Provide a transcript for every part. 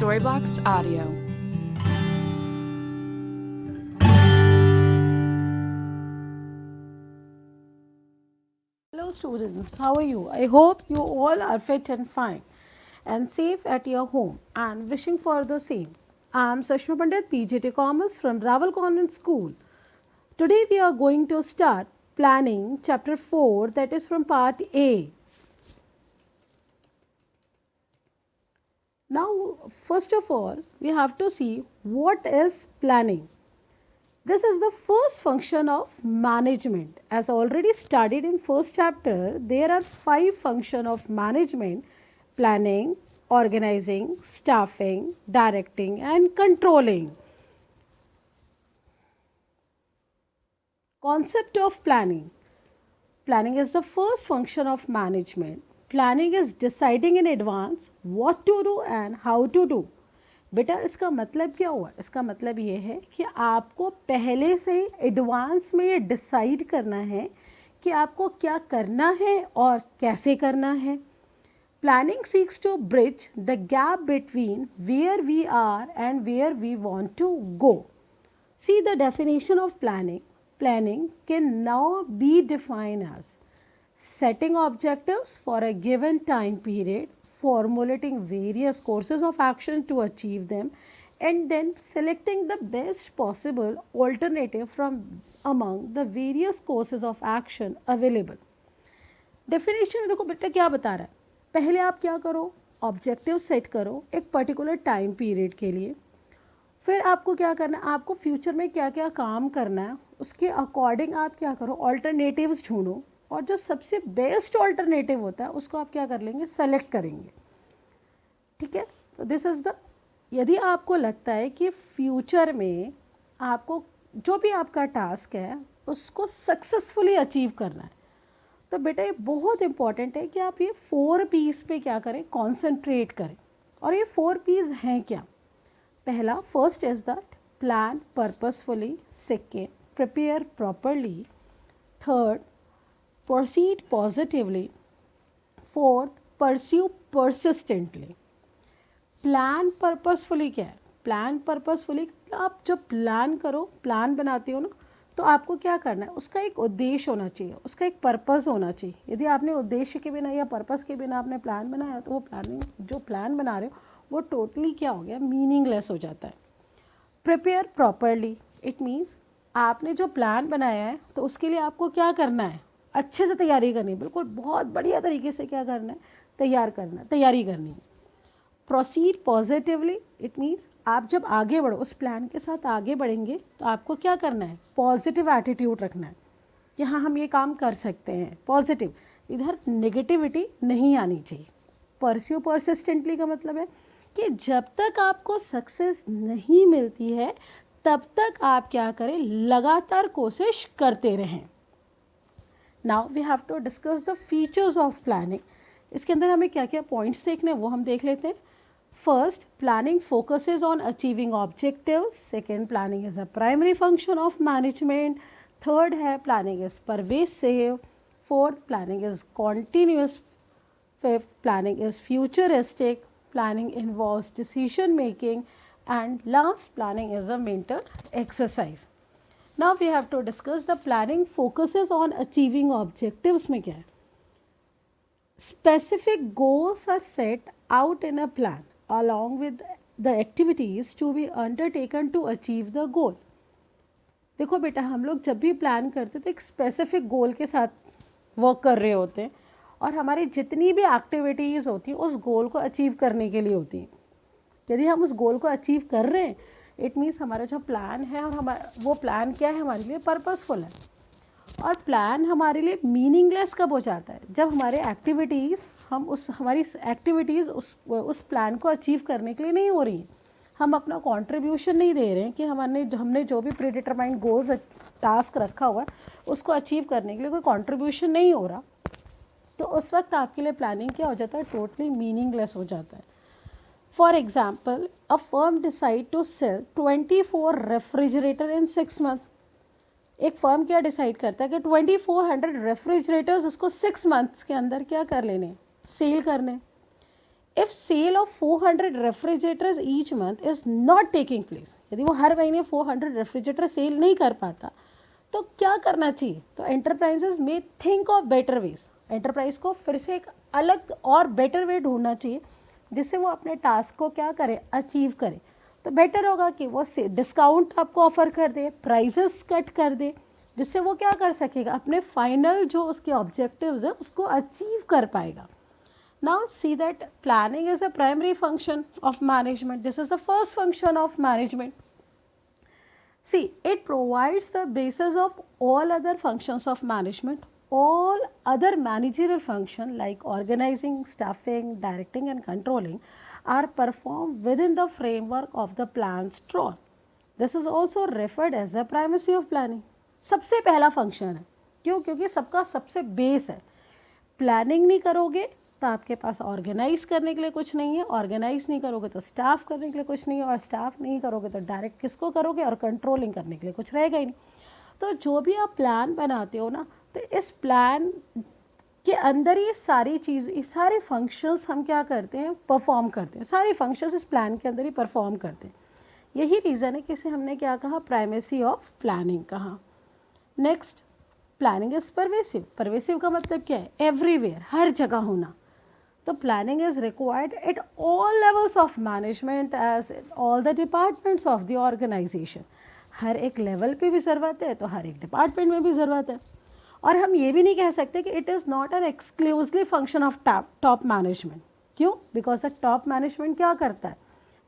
Storybox Audio. Hello students, how are you? I hope you all are fit and fine and safe at your home and wishing for the same. I am Sashma Pandit, PGT Commerce from Raval Convent School. Today we are going to start planning chapter 4, that is from part A. Now first of all we have to see what is planning. This is the first function of management. As already studied in first chapter, there are 5 functions of management: planning, organizing, staffing, directing and controlling. Concept of planning. Planning is the first function of management. Planning is deciding in advance what to do and how to do. बेटा इसका मतलब क्या हुआ? इसका मतलब ये है कि आपको पहले से एडवांस में ये डिसाइड करना है कि आपको क्या करना है और कैसे करना है. Planning seeks to bridge the gap between where we are and where we want to go. See the definition of planning. Planning can now be defined as setting objectives for a given time period, formulating various courses of action to achieve them, and then selecting the best possible alternative from among the various courses of action available. Definition में देखो बेटा क्या बता रहा है. पहले आप क्या करो, ऑब्जेक्टिव सेट करो एक पर्टिकुलर टाइम पीरियड के लिए. फिर आपको क्या करना है, आपको फ्यूचर में क्या क्या काम करना है उसके अकॉर्डिंग आप क्या करो, ऑल्टरनेटिव्स ढूंढो और जो सबसे बेस्ट ऑल्टरनेटिव होता है उसको आप क्या कर लेंगे, सेलेक्ट करेंगे. ठीक है. तो दिस इज़ द, यदि आपको लगता है कि फ्यूचर में आपको जो भी आपका टास्क है उसको सक्सेसफुली अचीव करना है, तो बेटा ये बहुत इंपॉर्टेंट है कि आप ये 4 पीस पे क्या करें, कॉन्सेंट्रेट करें. और ये 4 पीस हैं क्या? पहला, first is that plan purposefully. Second, prepare properly. Third, proceed positively. Fourth, pursue persistently. Plan purposefully क्या है? प्लान पर्पसफुली आप जब प्लान करो, प्लान बनाते हो ना, तो आपको क्या करना है, उसका एक उद्देश्य होना चाहिए, उसका एक पर्पस होना चाहिए. यदि आपने उद्देश्य के बिना या पर्पस के बिना आपने प्लान बनाया तो वो प्लानिंग, जो प्लान बना रहे हो वो टोटली क्या हो गया, मीनिंगलेस हो जाता है. प्रिपेयर प्रॉपरली, इट मीन्स आपने जो प्लान बनाया है तो उसके लिए आपको क्या करना है, अच्छे से तैयारी करनी है, बिल्कुल बहुत बढ़िया तरीके से क्या करना है, तैयारी करनी है. प्रोसीड पॉजिटिवली, इट मीन्स आप जब आगे बढ़ो, उस प्लान के साथ आगे बढ़ेंगे तो आपको क्या करना है, पॉजिटिव एटीट्यूड रखना है कि हाँ हम ये काम कर सकते हैं, पॉजिटिव, इधर नेगेटिविटी नहीं आनी चाहिए. परस्यू परसिस्टेंटली का मतलब है कि जब तक आपको सक्सेस नहीं मिलती है तब तक आप क्या करें, लगातार कोशिश करते रहें. Now we have to discuss the features of planning. इसके अंदर हमें क्या क्या पॉइंट्स देखने हैं वो हम देख लेते हैं. First, planning focuses on achieving objectives. Second, planning is a primary function of management. Third है, planning is pervasive. Fourth, planning is continuous. Fifth, planning is futuristic. Planning involves decision making. And last, planning is a mental exercise. Now we have to discuss the planning focuses on achieving objectives में क्या है. Specific goals are set out in a plan along with the activities to be undertaken to achieve the goal. देखो बेटा, हम लोग जब भी plan करते तो एक स्पेसिफिक गोल के साथ वर्क कर रहे होते हैं और हमारी जितनी भी एक्टिविटीज़ होती हैं उस गोल को अचीव करने के लिए होती हैं. यदि हम उस गोल को अचीव कर रहे हैं, इट मीन्स हमारा जो प्लान है और हमारा वो प्लान क्या है, हमारे लिए पर्पसफुल है. और प्लान हमारे लिए मीनिंगलेस कब हो जाता है, जब हमारे एक्टिविटीज़ हमारी एक्टिविटीज़ उस प्लान को अचीव करने के लिए नहीं हो रही हैं. हम अपना कंट्रीब्यूशन नहीं दे रहे हैं कि हमने जो भी प्री डिटरमाइंड गोल्स टास्क रखा हुआ है उसको अचीव करने के लिए कोई कंट्रीब्यूशन नहीं हो रहा, तो उस वक्त आपके लिए प्लानिंग क्या हो जाता है, टोटली मीनिंगलेस हो जाता है. For example, a firm decide to sell 24 refrigerator in 6 month. एक फर्म क्या डिसाइड करता है कि 2400 रेफ्रिजरेटर्स उसको 6 मंथ्स के अंदर क्या कर लेने, सेल करने. If sale of 400 refrigerators each month is not taking place, यदि वो हर महीने 400 रेफ्रिजरेटर सेल नहीं कर पाता तो क्या करना चाहिए? तो एंटरप्राइजेज में think of better ways, enterprise को फिर से एक अलग और बेटर वे ढूंढना चाहिए जिससे वो अपने टास्क को क्या करे, अचीव करे। तो बेटर होगा कि वो डिस्काउंट आपको ऑफर कर दे, प्राइजेस कट कर दे, जिससे वो क्या कर सकेगा, अपने फाइनल जो उसके ऑब्जेक्टिव्स हैं उसको अचीव कर पाएगा। Now see that planning is a primary function of management. This is the first function of management. See, it provides the basis of all other functions of management. All other managerial functions like organizing, staffing, directing and controlling are performed within the framework of the plan's drawn. This is also referred as the primacy of planning. सबसे पहला function है, क्यों? क्योंकि सबका सबसे base है। Planning नहीं करोगे तो आपके पास ऑर्गेनाइज करने के लिए कुछ नहीं है, ऑर्गेनाइज नहीं करोगे तो स्टाफ करने के लिए कुछ नहीं है, और स्टाफ नहीं करोगे तो डायरेक्ट किसको करोगे, और कंट्रोलिंग करने के लिए कुछ रहेगा ही नहीं। तो जो भी आप प्लान बनाते हो ना, तो इस प्लान के अंदर ये सारी चीज़, ये सारे फंक्शंस हम क्या करते हैं, परफॉर्म करते हैं। सारे फंक्शंस इस प्लान के अंदर ही परफॉर्म करते हैं। यही रीज़न है कि इसे हमने क्या कहा, प्राइमेसी ऑफ प्लानिंग कहा। Next, planning is pervasive. Pervasive का मतलब क्या है, एवरीवेयर, हर जगह होना। तो planning is required at all levels of management as all the departments of the organisation. हर एक लेवल पे भी ज़रूरत है तो हर एक डिपार्टमेंट में भी ज़रूरत है। और हम ये भी नहीं कह सकते कि it is not an exclusively function of top management. क्यों? बिकॉज द टॉप मैनेजमेंट क्या करता है,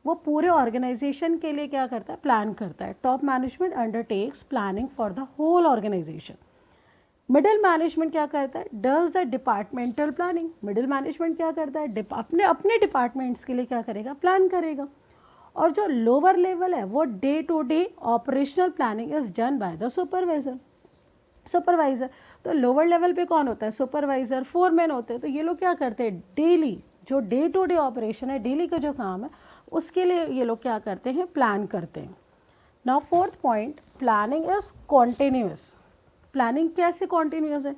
वो पूरे ऑर्गेनाइजेशन के लिए क्या करता है, प्लान करता है। Top management undertakes planning for the whole organisation. Middle management क्या करता है, does the departmental planning. Middle management क्या करता है, अपने अपने डिपार्टमेंट्स के लिए क्या करेगा, प्लान करेगा। और जो लोअर लेवल है वो day to day operational planning is done by the supervisor. तो लोअर लेवल पे कौन होता है, सुपरवाइज़र, फोरमैन होते हैं। तो ये लोग क्या करते हैं, डेली जो डे टू डे ऑपरेशन है, डेली का जो काम है उसके लिए ये लोग क्या करते हैं, प्लान करते हैं। Now fourth point, planning is continuous. Planning कैसे कॉन्टिन्यूस है,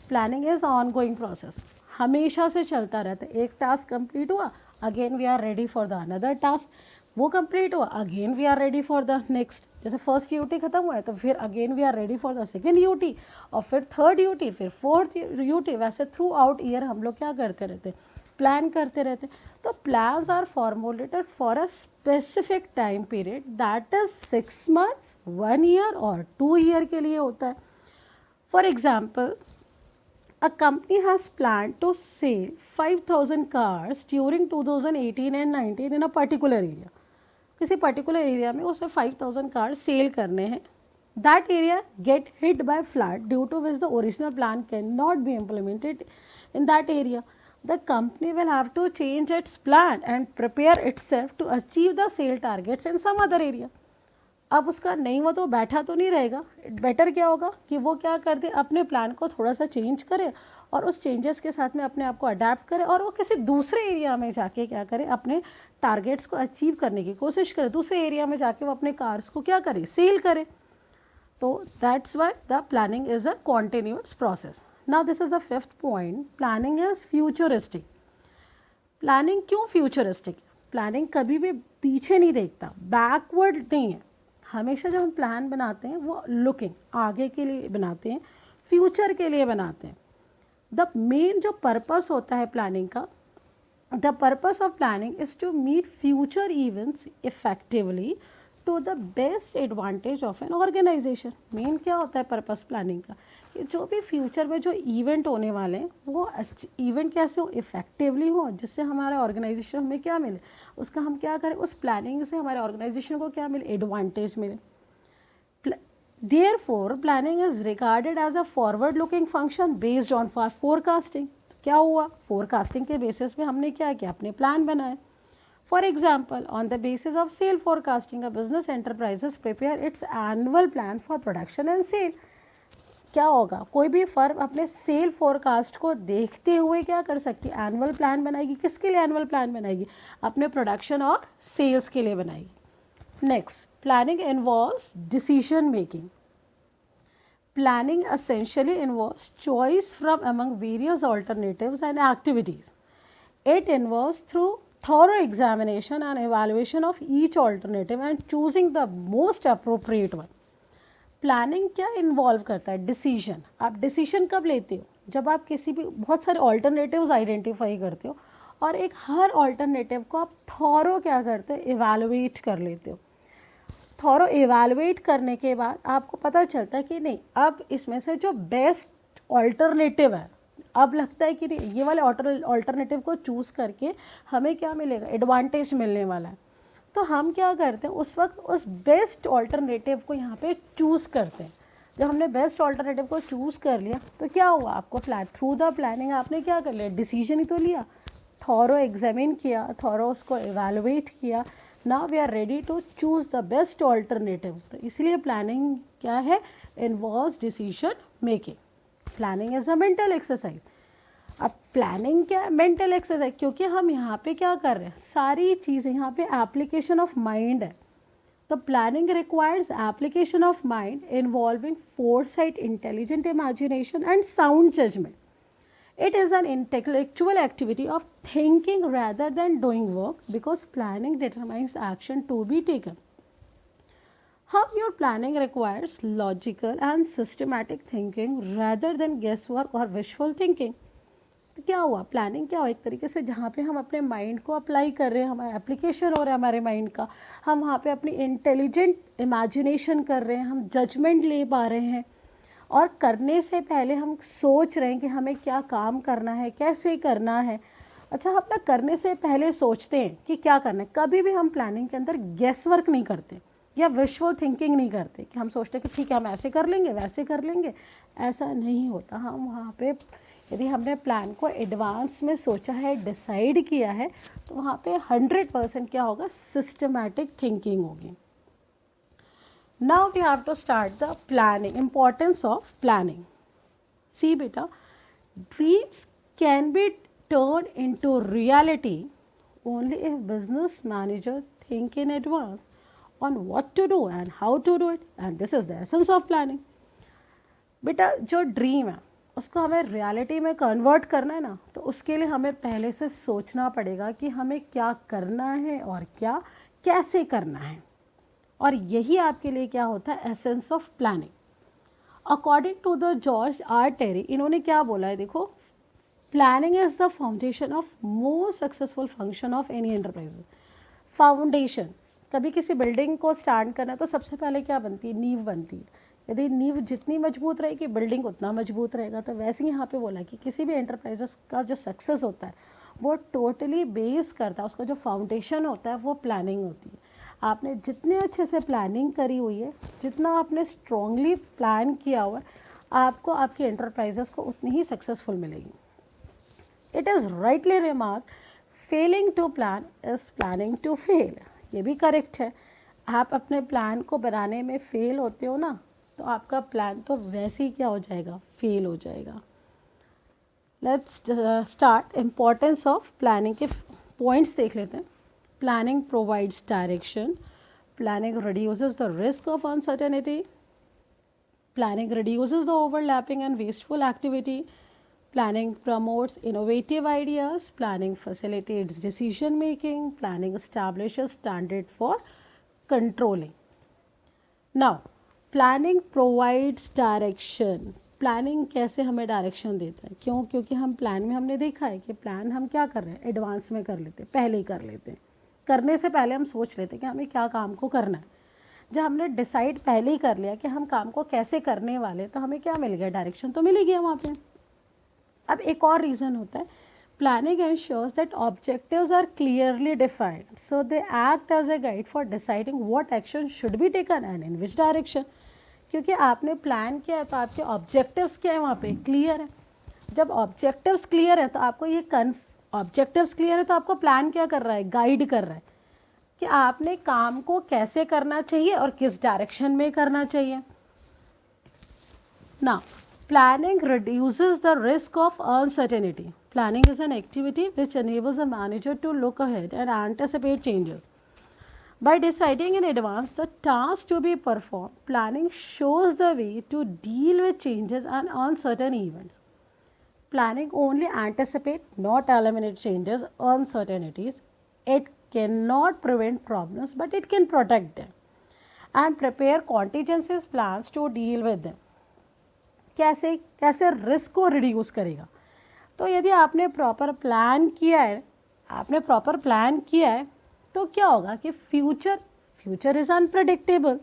planning is ongoing process, हमेशा से चलता रहता है। एक टास्क कंप्लीट हुआ, again we are ready for the another task, वो कंप्लीट हुआ, again we are ready for the next. जैसे फर्स्ट यूटी खत्म हुआ है तो फिर again we are ready for the second UT, और फिर थर्ड यूटी, फिर फोर्थ यूटी। वैसे थ्रू आउट ईयर हम लोग क्या करते रहते हैं, प्लान करते रहते हैं। तो plans are formulated for a specific time period, that is 6 months, 1 year और 2 year के लिए होता है। For example, a company has planned to sell 5,000 cars during 2018 and 19 in a particular area. किसी particular area में उसे 5,000 cars सेल करने हैं। That area get hit by flood due to which the original plan cannot be implemented in that area. The company will have to change its plan and prepare itself to achieve the sale targets in some other area. अब उसका नहीं हुआ तो बैठा तो नहीं रहेगा। Better क्या होगा कि वो क्या कर दे, अपने प्लान को थोड़ा सा चेंज करे और उस चेंजेस के साथ में अपने आप को अडेप्ट करे, और वो किसी दूसरे एरिया में जाके क्या करे, अपने टारगेट्स को अचीव करने की कोशिश करे। दूसरे एरिया में जाके वो अपने कार्स को क्या करे, सेल करे। तो that's why the planning is a continuous process. Now this is the fifth point, planning is futuristic. Planning क्यों फ्यूचरिस्टिक? प्लानिंग कभी भी पीछे नहीं देखता, बैकवर्ड नहीं है। हमेशा जब हम प्लान बनाते हैं वो लुकिंग, आगे के लिए बनाते हैं, फ्यूचर के लिए बनाते हैं। द मेन जो पर्पस होता है प्लानिंग का, the purpose of planning is to meet future events effectively to the best advantage of an organisation. Main क्या होता है पर्पस प्लानिंग का, कि जो भी फ्यूचर में जो इवेंट होने वाले हैं वो इवेंट कैसे हो, इफेक्टिवली हो, जिससे हमारा ऑर्गेनाइजेशन में क्या मिले, उसका हम क्या करें, उस प्लानिंग से हमारे ऑर्गेनाइजेशन को क्या मिले, एडवांटेज मिले। Therefore, planning is regarded as a forward-looking function based on forecasting. क्या हुआ, फोरकास्टिंग के बेसिस पे हमने क्या किया, अपने प्लान बनाए। For example, on the basis of sale forecasting a business enterprises prepare its annual plan for production and sale. क्या होगा, कोई भी फर्म अपने सेल फोरकास्ट को देखते हुए क्या कर सकती है, एनुअल प्लान बनाएगी। किसके लिए एनुअल प्लान बनाएगी, अपने प्रोडक्शन और सेल्स के लिए बनाएगी। Next, planning involves decision making. Planning essentially involves choice from among various alternatives and activities. It involves through thorough examination and evaluation of each alternative and choosing the most appropriate one. Planning क्या involve करता है? Decision. आप decision कब लेते हो? जब आप किसी भी बहुत सारे ऑल्टरनेटिव्स आइडेंटिफाई करते हो और एक हर ऑल्टरनेटिव को आप थॉरो क्या करते हो? इवैल्यूएट कर लेते हो. थॉरो इवैल्यूएट करने के बाद आपको पता चलता है कि नहीं, अब इसमें से जो बेस्ट ऑल्टरनेटिव है, अब लगता है कि नहीं, ये वाले ऑल्टरनेटिव को चूज़ करके हमें क्या मिलेगा? एडवांटेज मिलने वाला है. तो हम क्या करते हैं उस वक्त? उस बेस्ट ऑल्टरनेटिव को यहाँ पे चूज़ करते हैं. जब हमने बेस्ट ऑल्टरनेटिव को चूज़ कर लिया तो क्या हुआ? आपको थ्रू द प्लानिंग आपने क्या कर लिया? डिसीजन ही तो लिया, थॉरो एग्जामिन किया, थॉरो उसको एवेलुएट किया. Now we are ready to choose the best alternative. तो इसलिए प्लानिंग क्या है? Involves decision making. Planning is a mental exercise. अब प्लानिंग क्या है? Mental exercise. क्योंकि हम यहाँ पे क्या कर रहे हैं? सारी चीज़ें यहाँ पे एप्लीकेशन ऑफ माइंड है. तो planning requires application of mind involving foresight, intelligent imagination and sound judgement. It is an intellectual activity of thinking rather than doing work because planning determines action to be taken. How your planning requires logical and systematic thinking rather than guesswork or wishful thinking. तो क्या हुआ? Planning क्या हुआ? एक तरीके से जहाँ पे हम अपने माइंड को अप्लाई कर रहे हैं, हमारा एप्लीकेशन हो रहा है हमारे माइंड का, हम वहाँ पे अपनी इंटेलिजेंट इमेजिनेशन कर रहे हैं, हम जजमेंट ले पा रहे हैं और करने से पहले हम सोच रहे हैं कि हमें क्या काम करना है, कैसे करना है. अच्छा, हम अपना करने से पहले सोचते हैं कि क्या करना है. कभी भी हम प्लानिंग के अंदर गेस वर्क नहीं करते या विशुअल थिंकिंग नहीं करते कि हम सोचते कि ठीक है हम ऐसे कर लेंगे, वैसे कर लेंगे. ऐसा नहीं होता. हम वहाँ पे यदि हमने प्लान को एडवांस में सोचा है, डिसाइड किया है, तो वहाँ पे 100% क्या होगा? सिस्टमैटिक थिंकिंग होगी. Now we have to start the planning. Importance of planning. See beta, dreams can be turned into reality only if business manager think in advance on what to do and how to do it, and this is the essence of planning. बेटा जो dream है उसको हमें reality में convert करना है ना, तो उसके लिए हमें पहले से सोचना पड़ेगा कि हमें क्या करना है और क्या कैसे करना है. और यही आपके लिए क्या होता है? Essence of planning. According to the George R Terry, इन्होंने क्या बोला है? देखो, planning is the foundation of most successful function of any enterprise. Foundation, कभी किसी बिल्डिंग को स्टार्ट करना है तो सबसे पहले क्या बनती है? नींव बनती है. यदि नींव जितनी मजबूत रहेगी बिल्डिंग उतना मजबूत रहेगा. तो वैसे ही यहाँ पे बोला कि किसी भी एंटरप्राइजेस का जो सक्सेस होता है वो टोटली बेस करता है, उसका जो फाउंडेशन होता है वो प्लानिंग होती है. आपने जितने अच्छे से प्लानिंग करी हुई है, जितना आपने स्ट्रांगली प्लान किया हुआ है, आपको आपकी एंटरप्राइजेस को उतनी ही सक्सेसफुल मिलेगी. It is rightly remark, failing to plan is planning to fail. ये भी करेक्ट है. आप अपने प्लान को बनाने में फेल होते हो ना, तो आपका प्लान तो वैसे ही क्या हो जाएगा? फेल हो जाएगा. Let's start. Importance of planning के पॉइंट्स देख लेते हैं. Planning provides direction. Planning reduces the risk of uncertainty. Planning reduces the overlapping and wasteful activity. Planning promotes innovative ideas. Planning facilitates decision making. Planning establishes standard for controlling. Now, planning provides direction. Planning कैसे हमें direction देता है? क्यों? क्योंकि हम plan में हमने देखा है कि प्लान हम क्या कर रहे हैं? एडवांस में कर लेते हैं, पहले ही कर लेते हैं. करने से पहले हम सोच लेते हैं कि हमें क्या काम को करना है. जब हमने डिसाइड पहले ही कर लिया कि हम काम को कैसे करने वाले, तो हमें क्या मिल गया? डायरेक्शन तो मिल ही गया वहाँ पे. अब एक और रीज़न होता है, planning ensures that objectives are clearly defined, so they act as a guide for deciding what action should be taken and in which direction. क्योंकि आपने प्लान किया है तो आपके ऑब्जेक्टिव्स क्या है? वहाँ पे क्लियर है. जब ऑब्जेक्टिव्स क्लियर है तो आपको ये ऑब्जेक्टिव्स क्लियर है तो आपको प्लान क्या कर रहा है? गाइड कर रहा है कि आपने काम को कैसे करना चाहिए और किस डायरेक्शन में करना चाहिए. ना, planning reduces the risk of uncertainty. Planning is an activity which enables a manager to look ahead and anticipate changes. By deciding in advance the task to be performed, planning shows the way to deal with changes and uncertain events. Planning only anticipate, not eliminate changes, uncertainties. It cannot prevent problems, but it can protect them and prepare contingencies plans to deal with them. कैसे कैसे risk को reduce करेगा? तो यदि आपने proper plan किया है, तो क्या होगा कि फ्यूचर इज़ अनप्रडिक्टेबल,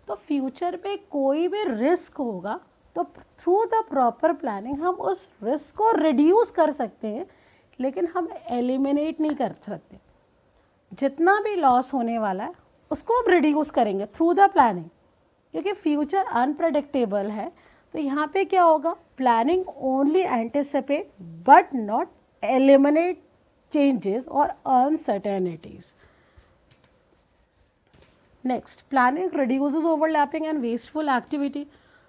तो फ्यूचर में कोई भी रिस्क होगा तो थ्रू द प्रॉपर प्लानिंग हम उस रिस्क को रिड्यूस कर सकते हैं, लेकिन हम एलिमिनेट नहीं कर सकते. जितना भी लॉस होने वाला है उसको हम रिड्यूस करेंगे थ्रू द प्लानिंग, क्योंकि फ्यूचर अनप्रडिक्टेबल है. तो यहाँ पे क्या होगा? Planning only anticipate but not eliminate changes or uncertainties. Next, planning reduces overlapping and wasteful activity.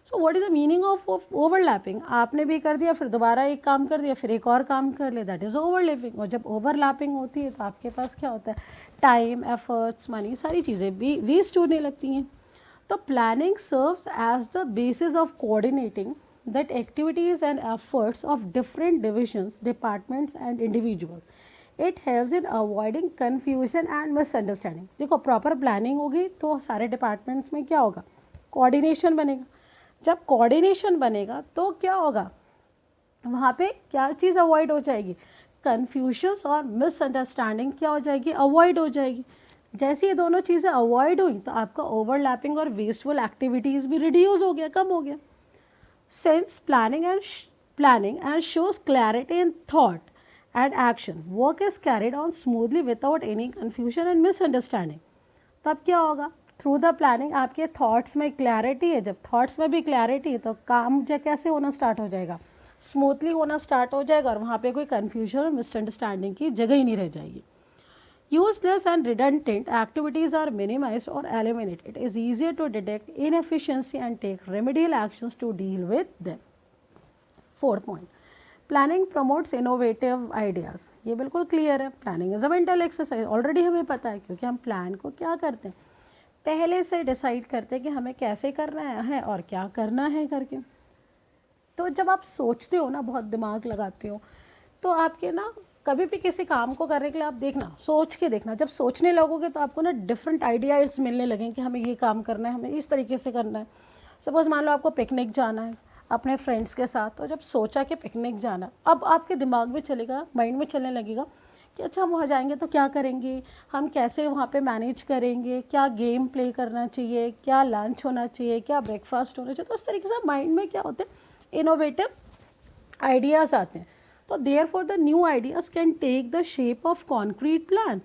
So what is the meaning of overlapping? आपने भी कर दिया, फिर दोबारा एक काम कर दिया, फिर एक और काम कर लिया, that is overlapping. और जब overlapping होती है तो आपके पास क्या होता है? टाइम, एफर्ट्स, मनी, सारी चीज़ें भी वेस्ट होने लगती हैं. तो planning serves as the basis of coordinating that activities and efforts of different divisions, departments and individuals. It helps in avoiding confusion and misunderstanding. देखो प्रॉपर प्लानिंग होगी तो सारे डिपार्टमेंट्स में क्या होगा? कोऑर्डिनेशन बनेगा. जब कोऑर्डिनेशन बनेगा तो क्या होगा? वहाँ पे क्या चीज़ अवॉइड हो जाएगी? कन्फ्यूजन्स और मिसअंडरस्टैंडिंग क्या हो जाएगी? अवॉइड हो जाएगी. जैसे ये दोनों चीज़ें अवॉइड हुई तो आपका ओवरलैपिंग और वेस्टफुल एक्टिविटीज़ भी रिड्यूस हो गया, कम हो गया. Since planning and shows clarity in thought and action, work is carried on smoothly without any confusion and misunderstanding. तब क्या होगा? थ्रू द प्लानिंग आपके थॉट्स में क्लैरिटी है. जब थॉट्स में भी क्लैरिटी है तो काम कैसे होना स्टार्ट हो जाएगा? स्मूथली होना स्टार्ट हो जाएगा और वहाँ पे कोई कन्फ्यूजन और मिसअंडरस्टैंडिंग की जगह ही नहीं रह जाएगी. Useless and redundant activities are minimized or eliminated. It is easier to detect inefficiency and take remedial actions to deal with them. Fourth point, planning promotes innovative ideas. ये बिल्कुल क्लियर है. Planning is a mental exercise. Already हमें पता है, क्योंकि हम plan को क्या करते हैं, पहले से डिसाइड करते हैं कि हमें कैसे करना है और क्या करना है करके. तो जब आप सोचते हो ना, बहुत दिमाग लगाते हो, तो आपके ना कभी भी किसी काम को करने के लिए आप देखना, सोच के देखना. जब सोचने लगोगे तो आपको ना डिफरेंट आइडियाज़ मिलने लगेंगे कि हमें ये काम करना है, हमें इस तरीके से करना है. सपोज़ मान लो आपको पिकनिक जाना है अपने फ्रेंड्स के साथ, तो जब सोचा कि पिकनिक जाना, अब आपके दिमाग में चलेगा, माइंड में चलने लगेगा कि अच्छा हम वहाँ जाएंगे तो क्या करेंगे, हम कैसे वहाँ पे मैनेज करेंगे, क्या गेम प्ले करना चाहिए, क्या लंच होना चाहिए, क्या ब्रेकफास्ट होना चाहिए. तो उस तरीके से माइंड में क्या होते हैं? इनोवेटिव आइडियाज़ आते हैं. So therefore the new ideas can take the shape of concrete plan.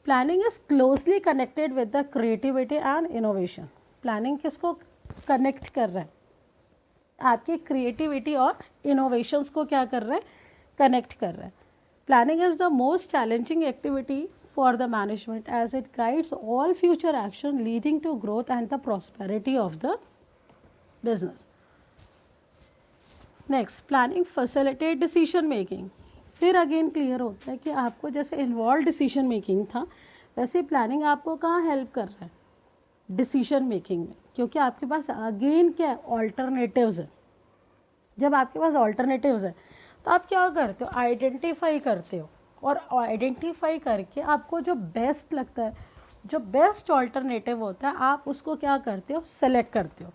Planning is closely connected with the creativity and innovation. Planning किसको कनेक्ट कर रहा है? आपकी क्रिएटिविटी और इनोवेशंस को क्या कर रहा है? कनेक्ट कर रहा है. Planning is the most challenging activity for the management as it guides all future action leading to growth and the prosperity of the business. Next, planning facilitate decision making. फिर again clear होता है कि आपको जैसे involve decision making था, वैसे planning आपको कहाँ हेल्प कर रहा है? डिसीजन मेकिंग में, क्योंकि आपके पास अगेन क्या है? ऑल्टरनेटिव्स है. जब आपके पास ऑल्टरनेटिव्स है तो आप क्या करते हो? आइडेंटिफाई करते हो, और आइडेंटिफाई करके आपको जो बेस्ट लगता है, जो बेस्ट ऑल्टरनेटिव होता है, आप उसको क्या करते हो? सेलेक्ट करते हो.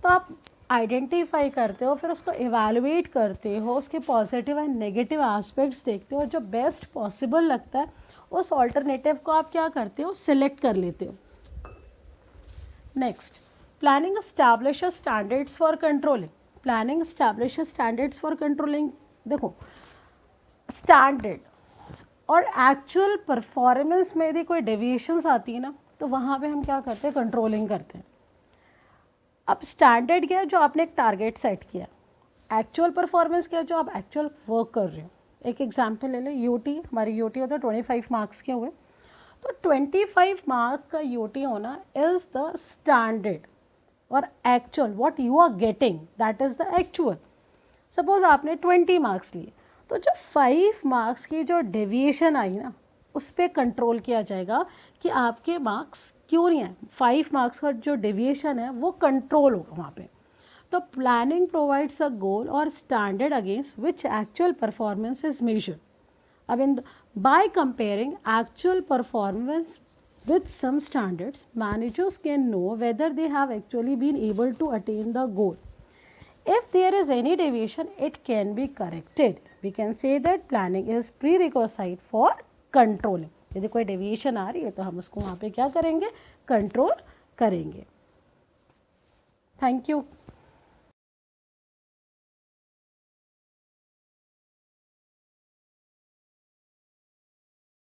तो आप आइडेंटिफाई करते हो, फिर उसको इवैल्यूएट करते हो, उसके पॉजिटिव एंड नेगेटिव एस्पेक्ट्स देखते हो, जो बेस्ट पॉसिबल लगता है उस ऑल्टरनेटिव को आप क्या करते हो? सिलेक्ट कर लेते हो. Next, planning establishes standards for controlling. Planning establishes standards for controlling. देखो, स्टैंडर्ड और एक्चुअल परफॉर्मेंस में यदि कोई डेविएशंस आती है ना, तो वहाँ पे हम क्या करते हैं? कंट्रोलिंग करते हैं. अब स्टैंडर्ड क्या है? जो आपने एक टारगेट सेट किया. एक्चुअल परफॉर्मेंस क्या है? जो आप एक्चुअल वर्क कर रहे हो. एक एग्जांपल ले लें, यूटी. हमारी यूटी होता है 25 मार्क्स के हुए, तो 25 मार्क्स का यूटी होना इज़ द स्टैंडर्ड, और actual what you are getting that is the actual. Suppose आपने 20 मार्क्स लिए, तो जो 5 मार्क्स की जो डेविएशन आई ना, उस पर कंट्रोल किया जाएगा कि आपके मार्क्स क्यों नहीं है. 5 मार्क्स का जो डेविएशन है वो कंट्रोल होगा वहाँ पे. The planning provides a goal or standard against which actual performance is measured. I mean, by comparing actual performance with some standards, managers can know whether they have actually been able to attain the goal. If there is any deviation, it can be corrected. We can say that planning is prerequisite for controlling. यदि कोई deviation आ रही है तो हम उसको वहाँ पे क्या करेंगे, कंट्रोल करेंगे. Thank you.